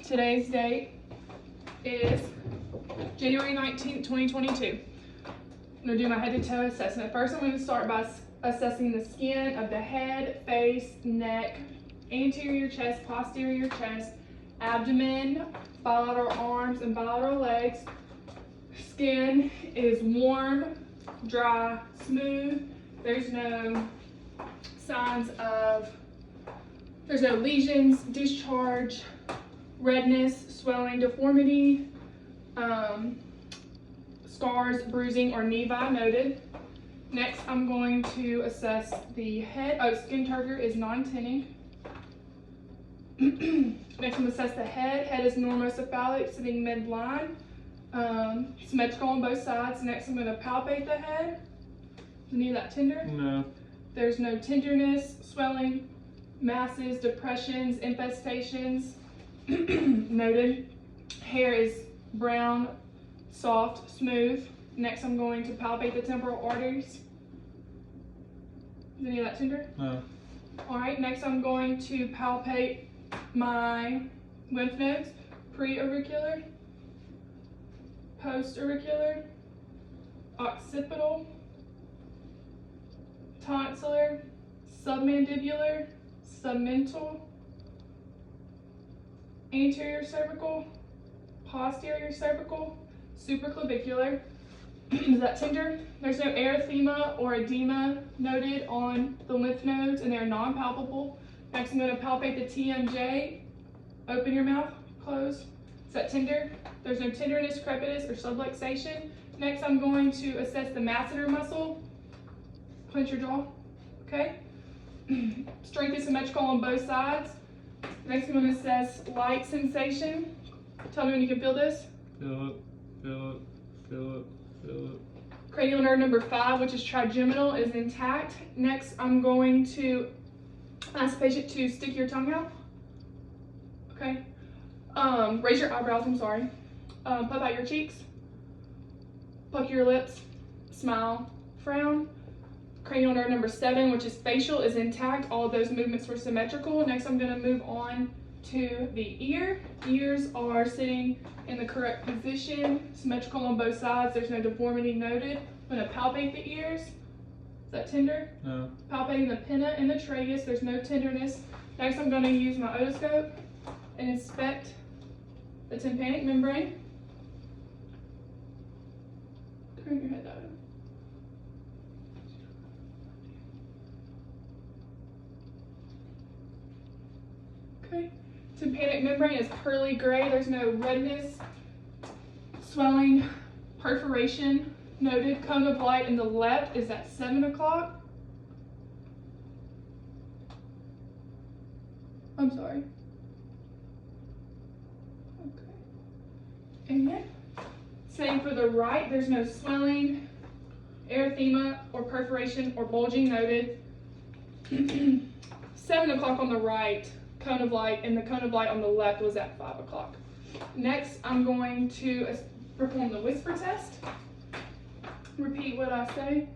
Today's date is January 19th, 2022. I'm going to do my head to toe assessment. First, I'm going to start by assessing the skin of the head, face, neck, anterior chest, posterior chest, abdomen, bilateral arms, and bilateral legs. Skin is warm, dry, smooth. There's no signs of, there's no lesions, discharge, redness, swelling, deformity, scars, bruising, or nevi noted. Next, I'm going to assess the head. Oh, skin turgor is non-tinning. Next, I'm going to assess the head. Head is normocephalic, sitting midline, symmetrical on both sides. Next, I'm going to palpate the head. Is any of that tender? No. There's no tenderness, swelling, masses, depressions, infestations noted. Hair is brown, soft, smooth. Next, I'm going to palpate the temporal arteries. Is any of that tender? No. All right, next I'm going to palpate my lymph nodes, pre-auricular, post-auricular, occipital, tonsillar, submandibular, submental, anterior cervical, posterior cervical, supraclavicular. Is that tender? There's no erythema or edema noted on the lymph nodes, and they're non-palpable. Next, I'm going to palpate the TMJ. Open your mouth, close. Is that tender? There's no tenderness, crepitus, or subluxation. Next, I'm going to assess the masseter muscle. Clench your jaw, okay? Strength is symmetrical on both sides. Next, I'm going to assess light sensation. Tell me when you can feel this. Feel it, feel it, feel it, feel it. Cranial nerve number 5, which is trigeminal, is intact. Next, I'm going to ask the patient to stick your tongue out. Okay. Raise your eyebrows, I'm sorry. Puff out your cheeks. Pluck your lips. Smile. Frown. Cranial nerve number 7, which is facial, is intact. All of those movements were symmetrical. Next, I'm going to move on to the ear. Ears are sitting in the correct position, symmetrical on both sides. There's no deformity noted. I'm going to palpate the ears. Is that tender? No. Palpating the pinna and the tragus. There's no tenderness. Next, I'm going to use my otoscope and inspect the tympanic membrane. Turn your head that way. Okay. Tympanic membrane is pearly gray. There's no redness, swelling, perforation noted. Cone of light in the left is at 7 o'clock. I'm sorry. Okay. And then, same for the right. There's no swelling, erythema, or perforation or bulging noted. 7 o'clock on the right. Cone of light, and the cone of light on the left was at 5 o'clock. Next, I'm going to perform the whisper test. Repeat what I say.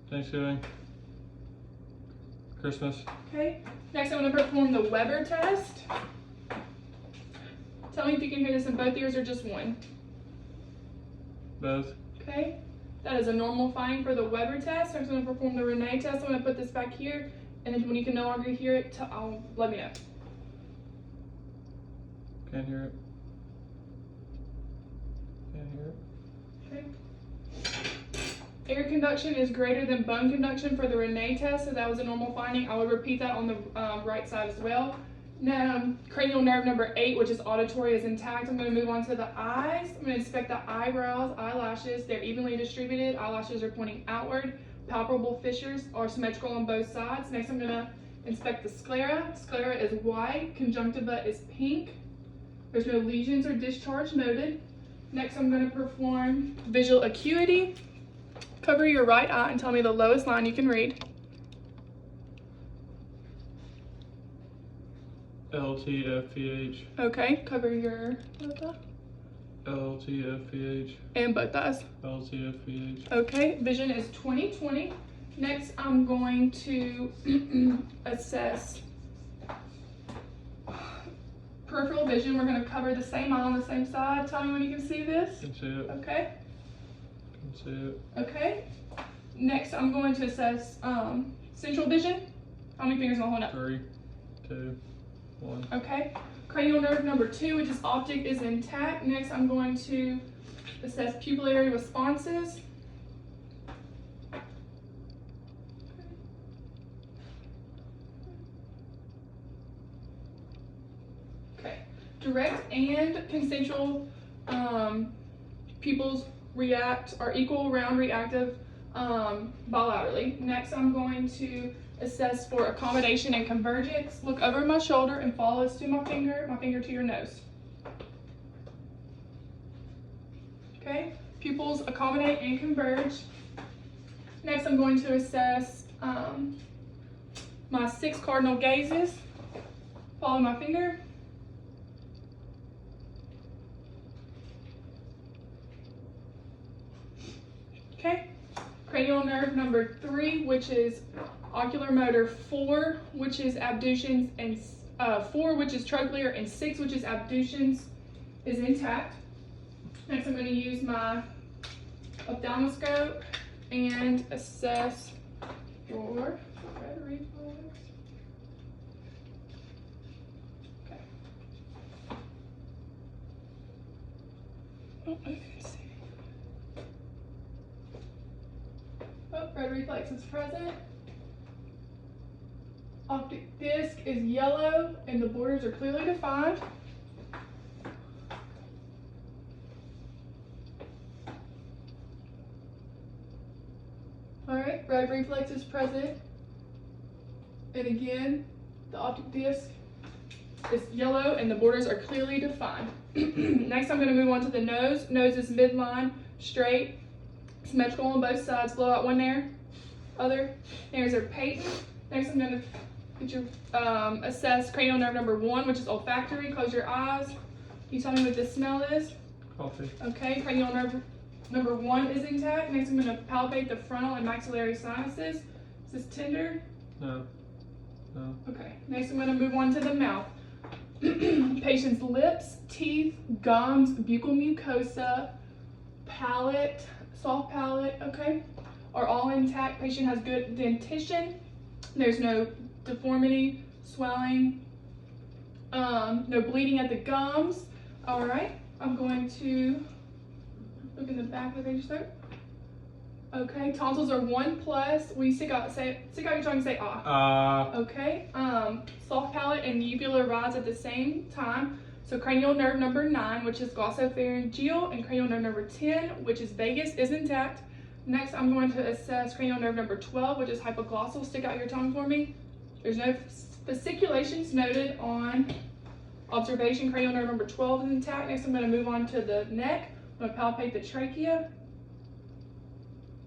Thanksgiving. Christmas. Okay. Next, I'm going to perform the Weber test. Tell me if you can hear this in both ears or just one. Both. Okay. That is a normal finding for the Weber test. I'm going to perform the Rene test. I'm going to put this back here. And then when you can no longer hear it, let me know. Can't hear it. Can't hear it. Okay. Air conduction is greater than bone conduction for the Rene test, so that was a normal finding. I would repeat that on the right side as well. Now, cranial nerve number 8, which is auditory, is intact. I'm going to move on to the eyes. I'm going to inspect the eyebrows, eyelashes. They're evenly distributed. Eyelashes are pointing outward. Palpable fissures are symmetrical on both sides. Next, I'm going to inspect the sclera. Sclera is white. Conjunctiva is pink. There's no lesions or discharge noted. Next, I'm going to perform visual acuity. Cover your right eye and tell me the lowest line you can read. LTFPH. Okay, cover your left eye. LTFPH. And both eyes. LTFPH. Okay, vision is 20/20. Next, I'm going to assess peripheral vision. We're going to cover the same eye on the same side. Tell me when you can see this. Can see it. Okay. Can see it. Okay. Next, I'm going to assess central vision. How many fingers am I holding up? 3, 2, 1. Okay. Cranial nerve number 2, which is optic, is intact. Next, I'm going to assess pupillary responses. Okay. Direct and consensual pupils react, are equal, round, reactive bilaterally. Next, I'm going to assess for accommodation and convergence. Look over my shoulder and follow this to my finger to your nose. Okay, pupils accommodate and converge. Next, I'm going to assess my 6 cardinal gazes. Follow my finger. Okay, cranial nerve number 3, which is ocular motor 4, which is abductions, and 4, which is trochlear, and 6, which is abductions, is intact. Next, I'm going to use my ophthalmoscope and assess your red reflex. Okay. Oh, I can see. Oh, red reflex is present. Optic disc is yellow and the borders are clearly defined. Alright, red reflex is present. And again, the optic disc is yellow and the borders are clearly defined. Next, I'm going to move on to the nose. Nose is midline, straight, symmetrical on both sides. Blow out one nair, other nairs are patent. Next, I'm going to get you assess cranial nerve number 1, which is olfactory. Close your eyes. You tell me what this smell is. Coffee. Okay, cranial nerve number 1 is intact. Next, I'm going to palpate the frontal and maxillary sinuses. Is this tender? No. No. Okay, next I'm going to move on to the mouth. Patient's lips, teeth, gums, buccal mucosa, palate, soft palate, okay, are all intact. Patient has good dentition. There's no deformity, swelling, no bleeding at the gums. All right, I'm going to look in the back of the patient's throat. Okay, tonsils are 1+. Will you stick out your tongue and say ah? Okay, soft palate and uvula rise at the same time. So cranial nerve number 9, which is glossopharyngeal, and cranial nerve number 10, which is vagus, is intact. Next, I'm going to assess cranial nerve number 12, which is hypoglossal. Stick out your tongue for me. There's no fasciculations noted on observation. Cranial nerve number 12 is intact. Next, I'm going to move on to the neck. I'm going to palpate the trachea.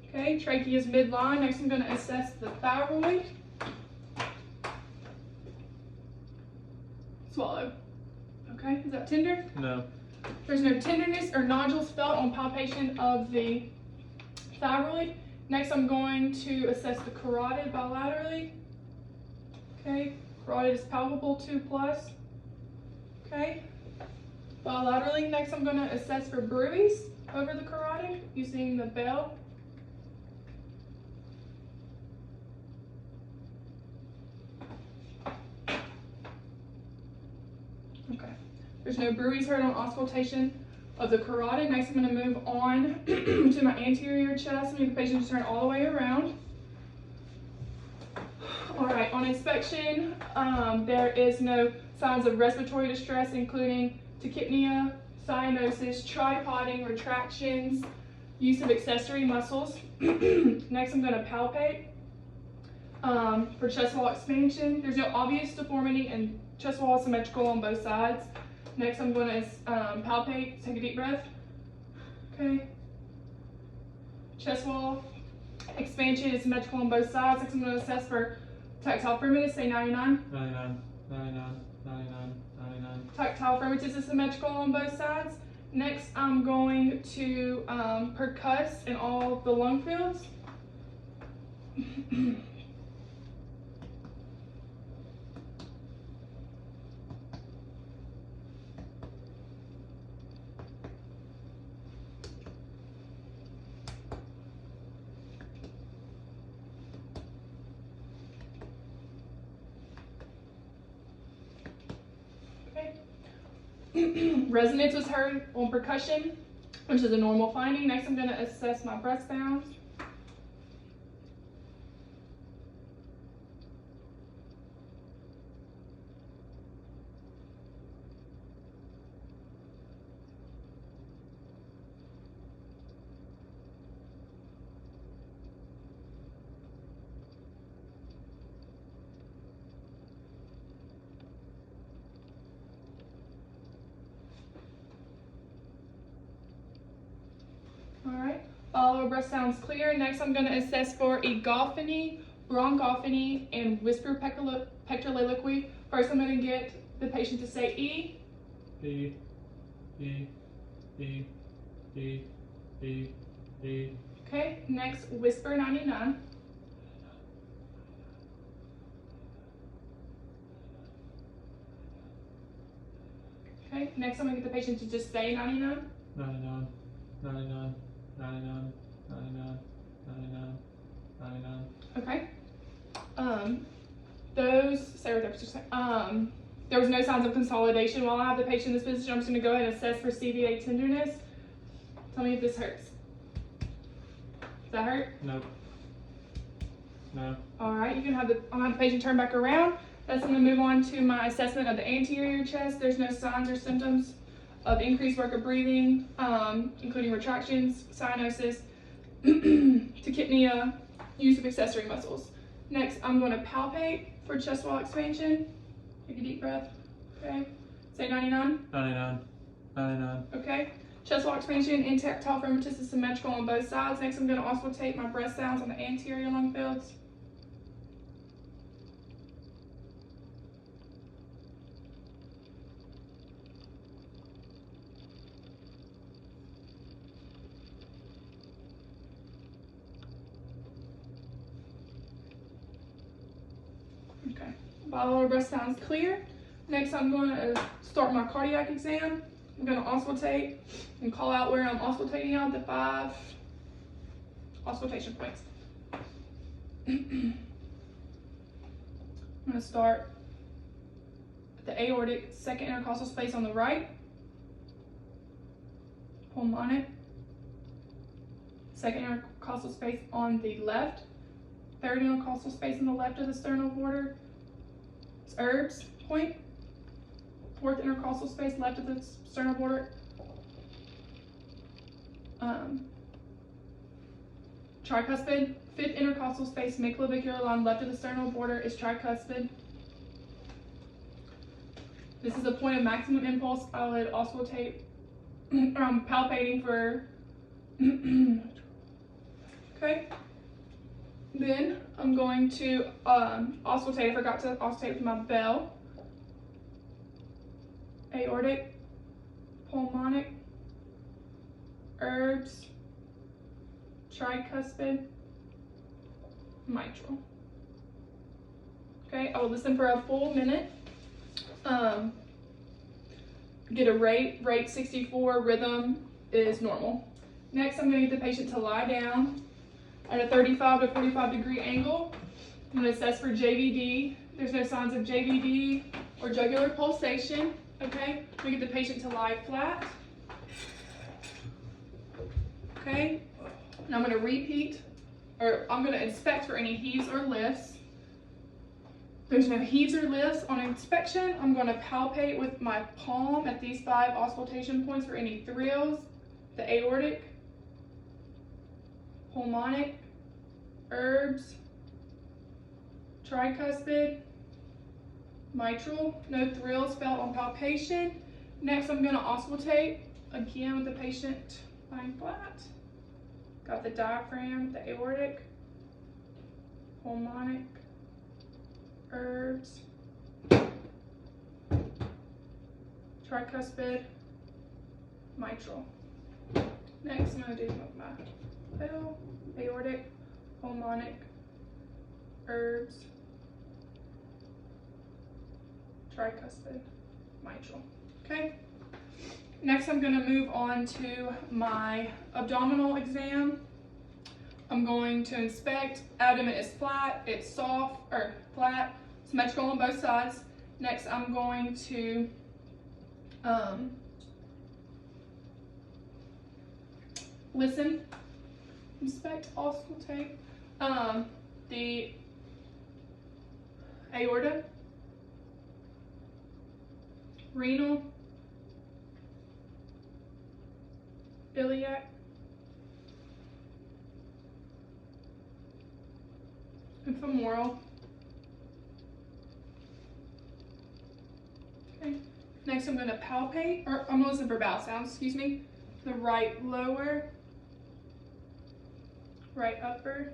Okay, trachea is midline. Next, I'm going to assess the thyroid. Swallow. Okay, is that tender? No. There's no tenderness or nodules felt on palpation of the thyroid. Next, I'm going to assess the carotid bilaterally. Okay, carotid is palpable 2+. Okay, bilaterally. Next, I'm going to assess for bruits over the carotid using the bell. Okay, there's no bruits heard on auscultation of the carotid. Next, I'm going to move on to my anterior chest. I'm going to the patient to turn all the way around. All right, on inspection, there is no signs of respiratory distress, including tachypnea, cyanosis, tripoding, retractions, use of accessory muscles. Next, I'm going to palpate for chest wall expansion. There's no obvious deformity and chest wall is symmetrical on both sides. Next, I'm going to palpate. Take a deep breath. Okay. Chest wall expansion is symmetrical on both sides. Next, I'm going to assess for tactile firmness. Say 99. 99, 99, 99, 99. Tactile firmness is symmetrical on both sides. Next, I'm going to percuss in all the lung fields. Resonance was heard on percussion, which is a normal finding. Next, I'm going to assess my breath sounds. Alright, all our breath sounds clear. Next, I'm going to assess for egophony, bronchophony, and whisper pectoraliloquy. First, I'm going to get the patient to say E. E. E. E. E. E. E. Okay, next, whisper 99. Okay, next I'm going to get the patient to just say 99. 99. 99. 99. 99. 99. 99. Okay. There was no signs of consolidation. While I have the patient in this position, I'm just going to go ahead and assess for CVA tenderness. Tell me if this hurts. Does that hurt? Nope. No. All right, I'm gonna have the patient turn back around. That's going to move on to my assessment of the anterior chest. There's no signs or symptoms of increased work of breathing, including retractions, cyanosis, tachypnea, use of accessory muscles. Next, I'm going to palpate for chest wall expansion. Take a deep breath. Okay. Say 99. 99. 99. Okay. Chest wall expansion and tactile phragmatus is symmetrical on both sides. Next, I'm going to auscultate my breath sounds on the anterior lung fields. Okay. Bilateral breath sounds clear. Next, I'm going to start my cardiac exam. I'm going to auscultate and call out where I'm auscultating out the 5 auscultation points. I'm going to start at the aortic second intercostal space on the right, pulmonic, second intercostal space on the left, third intercostal space on the left of the sternal border, it's Erb's point, fourth intercostal space left of the sternal border, tricuspid, fifth intercostal space mid-clavicular line left of the sternal border is tricuspid. This is a point of maximum impulse. I would auscultate, I'm palpating for, okay. Then I'm going to auscultate. I forgot to auscultate with my bell. Aortic, pulmonic, Erb's, tricuspid, mitral. Okay, I will listen for a full minute. Get a rate 64, rhythm is normal. Next, I'm going to get the patient to lie down at a 35 to 45 degree angle. I'm going to assess for JVD. There's no signs of JVD or jugular pulsation. Okay, we get the patient to lie flat. Okay, and I'm going to repeat, or I'm going to inspect for any heaves or lifts. There's no heaves or lifts on inspection. I'm going to palpate with my palm at these 5 auscultation points for any thrills, the aortic, pulmonic, Erb's, tricuspid, mitral, no thrills felt on palpation. Next, I'm going to auscultate again with the patient lying flat. Got the diaphragm, the aortic, pulmonic, Erb's, tricuspid, mitral. Next, I'm going to do my pedal, aortic, pulmonic, herbs, tricuspid, mitral. Okay. Next, I'm going to move on to my abdominal exam. I'm going to inspect. Abdomen is flat, it's soft, or flat, symmetrical on both sides. Next, I'm going to listen, inspect, auscultate the aorta, renal, iliac, and femoral. Okay. Next, I'm going to palpate, or I'm going to listen for bowel sounds, excuse me. The right lower, right upper,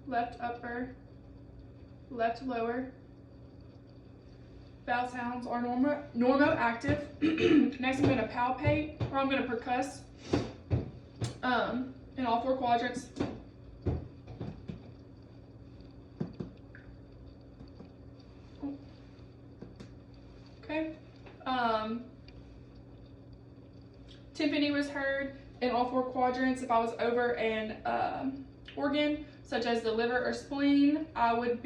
left lower. Bowel sounds are normoactive. Next, I'm going to palpate, or I'm going to percuss in all 4 quadrants. Okay. Timpani was heard in all 4 quadrants. If I was over an organ, such as the liver or spleen, I would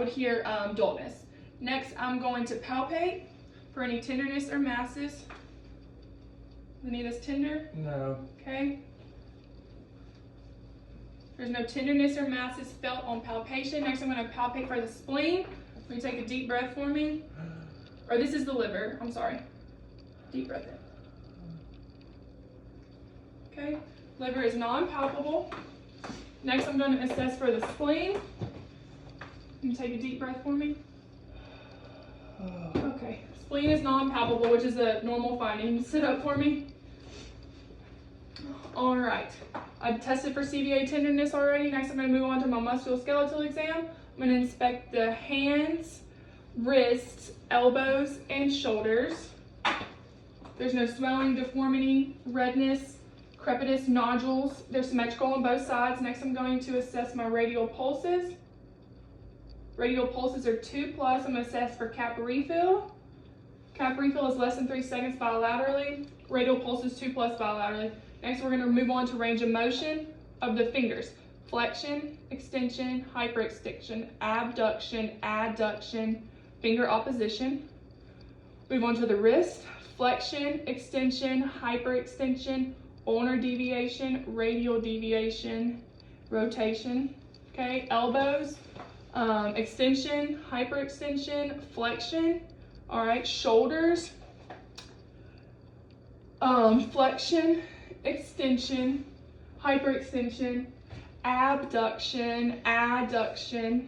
hear dullness. Next, I'm going to palpate for any tenderness or masses. Any of this tender? No. Okay. There's no tenderness or masses felt on palpation. Next, I'm going to palpate for the spleen. Will you take a deep breath for me? Or this is the liver, I'm sorry. Deep breath in. Okay, liver is non-palpable. Next, I'm going to assess for the spleen. Can you take a deep breath for me? Okay, spleen is non-palpable, which is a normal finding. Sit up for me. All right, I've tested for CVA tenderness already. Next, I'm going to move on to my musculoskeletal exam. I'm going to inspect the hands, wrists, elbows, and shoulders. There's no swelling, deformity, redness, crepitus, nodules. They're symmetrical on both sides. Next, I'm going to assess my radial pulses. Radial pulses are 2+. I'm going to assess for cap refill. Cap refill is less than 3 seconds bilaterally. Radial pulses 2+ bilaterally. Next, we're going to move on to range of motion of the fingers. Flexion, extension, hyperextension, abduction, adduction, finger opposition. Move on to the wrist. Flexion, extension, hyperextension, ulnar deviation, radial deviation, rotation. Okay, elbows, extension, hyperextension, flexion. All right, shoulders, flexion, extension, hyperextension, abduction, adduction,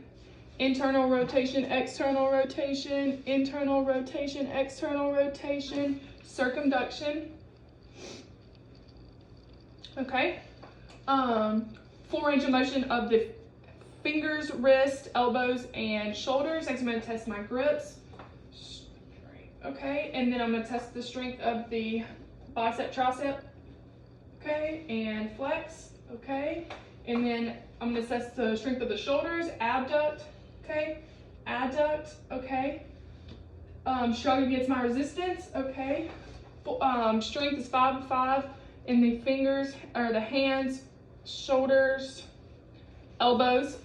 internal rotation, external rotation, internal rotation, external rotation, circumduction. Okay. Full range of motion of the fingers, wrists, elbows, and shoulders. Next, I'm going to test my grips. Okay, and then I'm going to test the strength of the bicep, tricep. Okay, and flex. Okay, and then I'm going to assess the strength of the shoulders, abduct. Okay, adduct. Okay, shrug against my resistance. Okay, strength is 5 to 5 in the fingers or the hands, shoulders, elbows.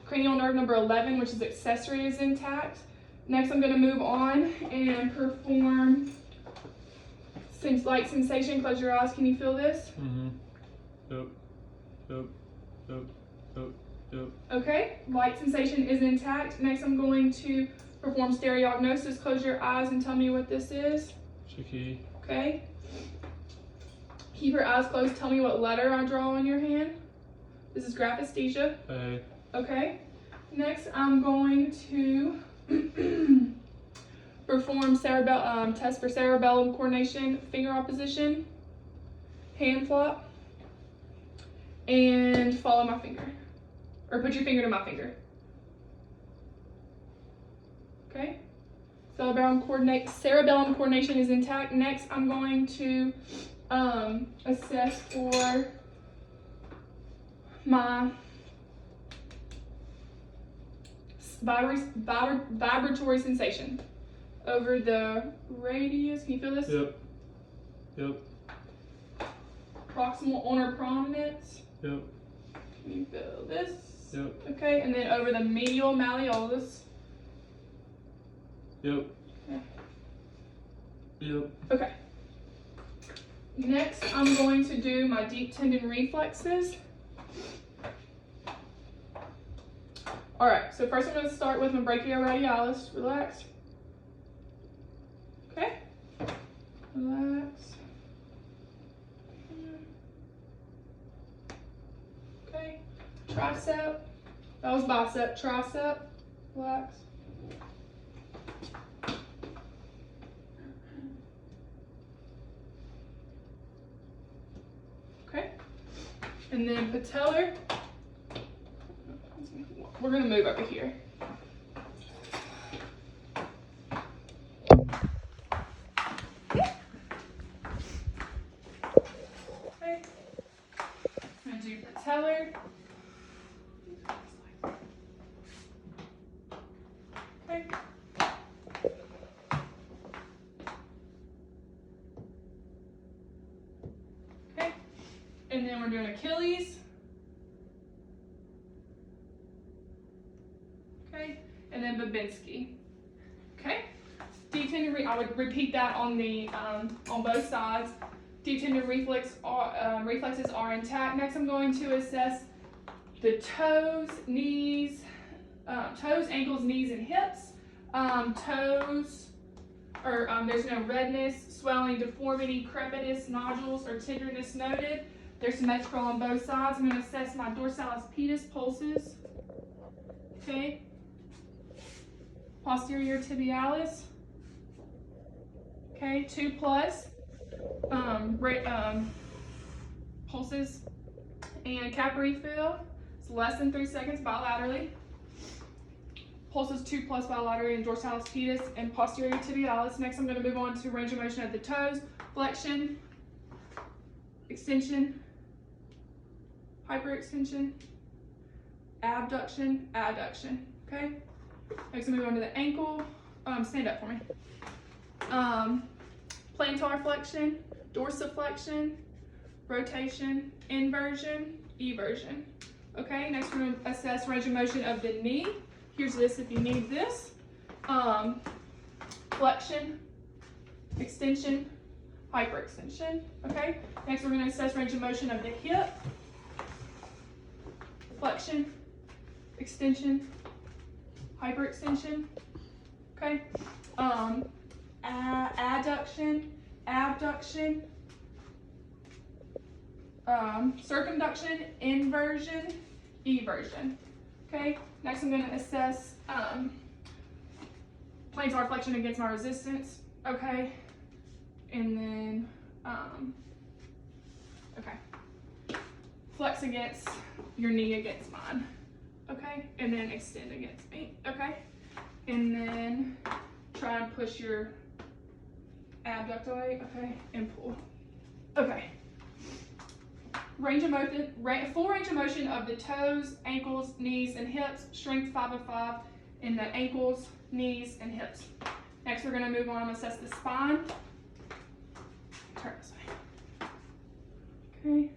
Cranial nerve number 11, which is accessory, is intact. Next, I'm going to move on and perform some light sensation. Close your eyes. Can you feel this? Mm-hmm. Yep. Yep. Yep. Yep. Yep. Okay, light sensation is intact. Next, I'm going to perform stereognosis. Close your eyes and tell me what this is. Chicky. Okay. Keep your eyes closed. Tell me what letter I draw on your hand. This is graphesthesia. A. Okay. Next, I'm going to perform test for cerebellum coordination, finger opposition, hand flop, and follow my finger. Or put your finger to my finger. Okay? cerebellum coordination is intact. Next, I'm going to assess for my vibratory sensation over the radius. Can you feel this? Yep. Yep. Proximal ulnar prominence. Yep. Can you feel this? Yep. Okay, and then over the medial malleolus. Yep. Okay. Yep. Okay. Next, I'm going to do my deep tendon reflexes. All right, so first I'm going to start with my brachioradialis. Relax. Okay. Relax. Okay. Tricep. That was bicep. Tricep. Relax. Okay. And then patellar. We're going to move over here. Okay. I'm going to do patellar. Okay. Okay. And then we're doing Achilles. Okay. And then Babinski. Okay. Deep tendon I would repeat that on the on both sides. Deep tendon reflexes are intact. Next, I'm going to assess the toes, knees, ankles, knees, and hips. There's no redness, swelling, deformity, crepitus, nodules, or tenderness noted. There's symmetrical on both sides. I'm going to assess my dorsalis pedis pulses. Okay. Posterior tibialis. Okay, 2+. Pulses. And capillary fill. It's less than 3 seconds bilaterally. Pulses 2+ bilaterally in dorsalis pedis and posterior tibialis. Next, I'm going to move on to range of motion of the toes. Flexion, extension, hyperextension, abduction, adduction. Okay. Next, I move on to the ankle. Stand up for me. Plantar flexion, dorsiflexion, rotation, inversion, eversion. Okay. Next, we're going to assess range of motion of the knee. Here's this if you need this. Flexion, extension, hyperextension. Okay. Next, we're going to assess range of motion of the hip. Flexion, extension, hyperextension. Okay. Adduction, abduction, circumduction, inversion, eversion. Okay. Next, I'm going to assess plantar flexion against my resistance. Okay. And then, okay. Flex against your knee against mine. Okay. And then extend against me. Okay. And then try and push your abduct away. Okay. And pull. Okay. Range of motion, full range of motion of the toes, ankles, knees, and hips. Strength 5 of 5 in the ankles, knees, and hips. Next, we're going to move on and assess the spine. Turn this way. Okay.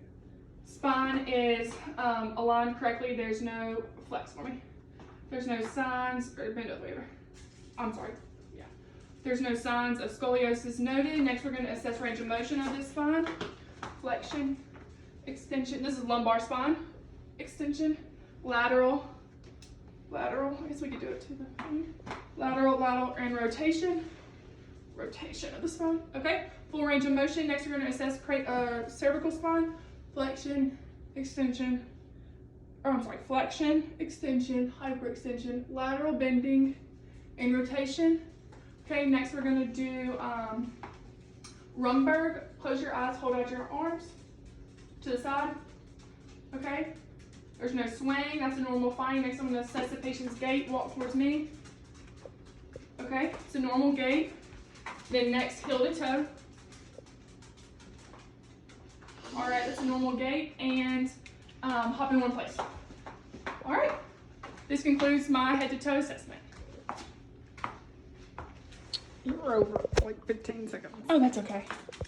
Spine is aligned correctly. There's no flex for me. There's no signs, or bend over. I'm sorry. Yeah. There's no signs of scoliosis noted. Next, we're going to assess range of motion of this spine. Flexion. Extension, this is lumbar spine, extension, lateral, I guess we could do it to the lateral, and rotation of the spine. Okay, full range of motion. Next, we're going to assess cervical spine, flexion, extension, flexion, extension, hyperextension, lateral bending, and rotation. Okay, next we're going to do Rumberg. Close your eyes, hold out your arms to the side. Okay. There's no swaying. That's a normal finding. Next, I'm going to assess the patient's gait. Walk towards me. Okay. Okay, it's a normal gait. Then next, heel to toe. All right, that's a normal gait, and hop in one place. All right, this concludes my head to toe assessment. You were over like 15 seconds. Oh, that's okay.